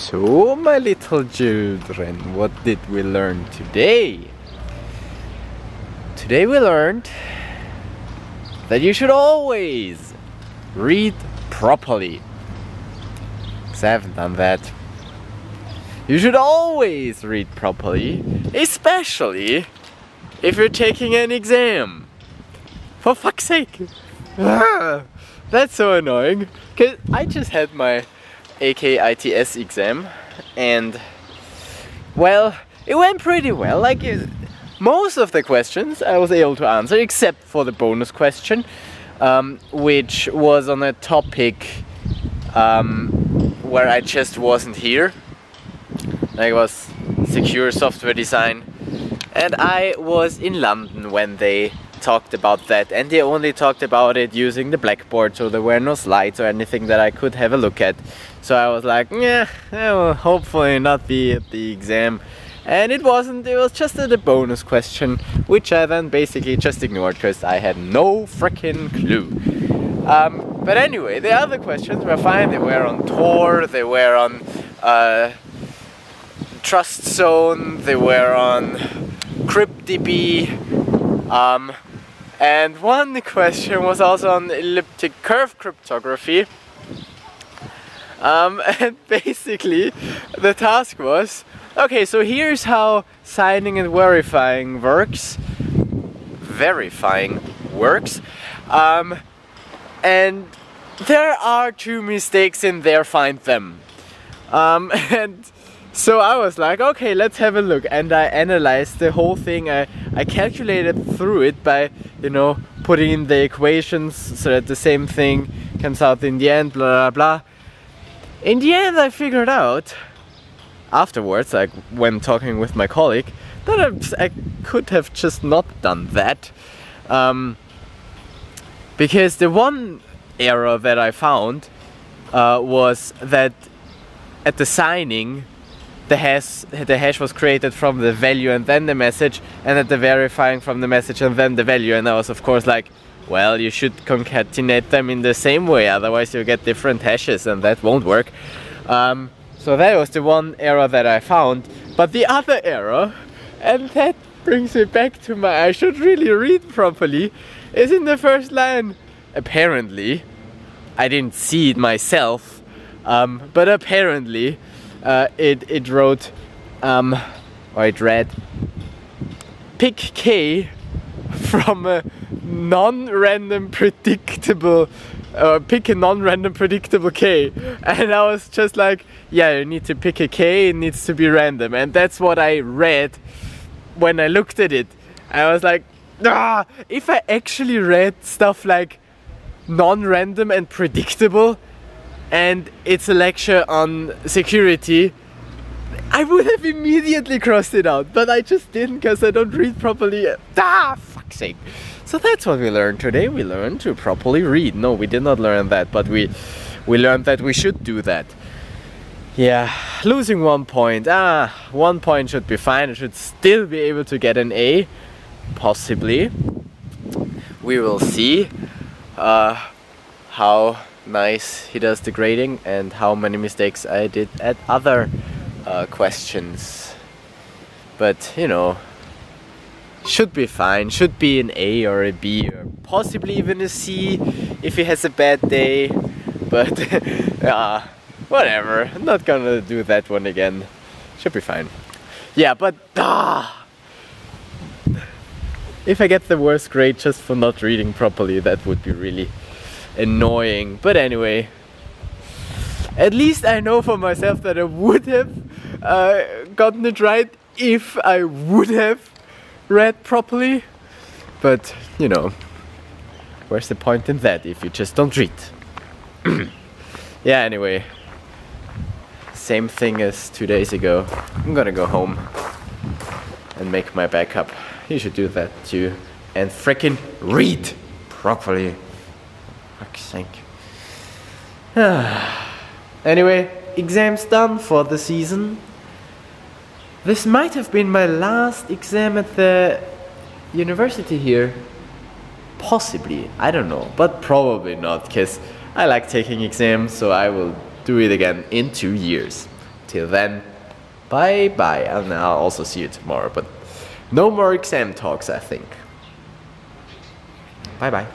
So, my little children, what did we learn today? Today we learned that you should always read properly. 'Cause I haven't done that. You should always read properly, especially if you're taking an exam. For fuck's sake! That's so annoying. 'Cause I just had my AKITS exam and, well, it went pretty well. Like, most of the questions I was able to answer, except for the bonus question, which was on a topic where I just wasn't here. Like, it was secure software design, and I was in London when they talked about that, and they only talked about it using the blackboard, so there were no slides or anything that I could have a look at. So I was like, yeah, I will hopefully not be at the exam. And it wasn't, it was just a bonus question, which I then basically just ignored because I had no freaking clue. But anyway, the other questions were fine. They were on Tor, they were on Trust Zone, they were on CryptDB, and one question was also on elliptic curve cryptography. And basically the task was, okay, so here's how signing and verifying works. And there are 2 mistakes in there, find them. And so I was like, okay, let's have a look. And I analyzed the whole thing. I calculated through it by, you know, putting in the equations so that the same thing comes out in the end, blah, blah, blah. In the end, I figured out afterwards, like when talking with my colleague, that I could have just not done that. Because the one error that I found was that at the signing, the hash was created from the value and then the message, and at the verifying from the message and then the value. And I was of course like, well, you should concatenate them in the same way, otherwise you'll get different hashes and that won't work. So that was the one error that I found. But the other error, and that brings me back to my I should really read properly, is in the first line. Apparently, I didn't see it myself, but apparently it wrote, or it read, pick K from a non-random predictable, pick a non-random predictable K. And I was just like, yeah, you need to pick a K, it needs to be random. And that's what I read when I looked at it. I was like, ah, if I actually read stuff like non-random and predictable, and it's a lecture on security, I would have immediately crossed it out, but I just didn't because I don't read properly. Ah, fuck's sake. So that's what we learned today. We learned to properly read. No, we did not learn that, but we learned that we should do that. Yeah, losing 1 point. 1 point should be fine. I should still be able to get an A, possibly. We will see how nice he does the grading and how many mistakes I did at other questions. But, you know, should be fine. Should be an A or a B or possibly even a C if he has a bad day. But whatever. I'm not gonna do that one again. Should be fine. Yeah, but if I get the worst grade just for not reading properly, that would be really annoying. But anyway, at least I know for myself that I would have gotten it right if I would have read properly. But, you know, where's the point in that if you just don't read? Yeah, anyway, same thing as 2 days ago. I'm gonna go home and make my backup. You should do that too. And frickin' read properly. Fuck's sake. Anyway, exams done for the season. This might have been my last exam at the university here. Possibly, I don't know, but probably not, because I like taking exams, so I will do it again in 2 years. Till then, bye bye, and I'll also see you tomorrow, but no more exam talks, I think. Bye bye.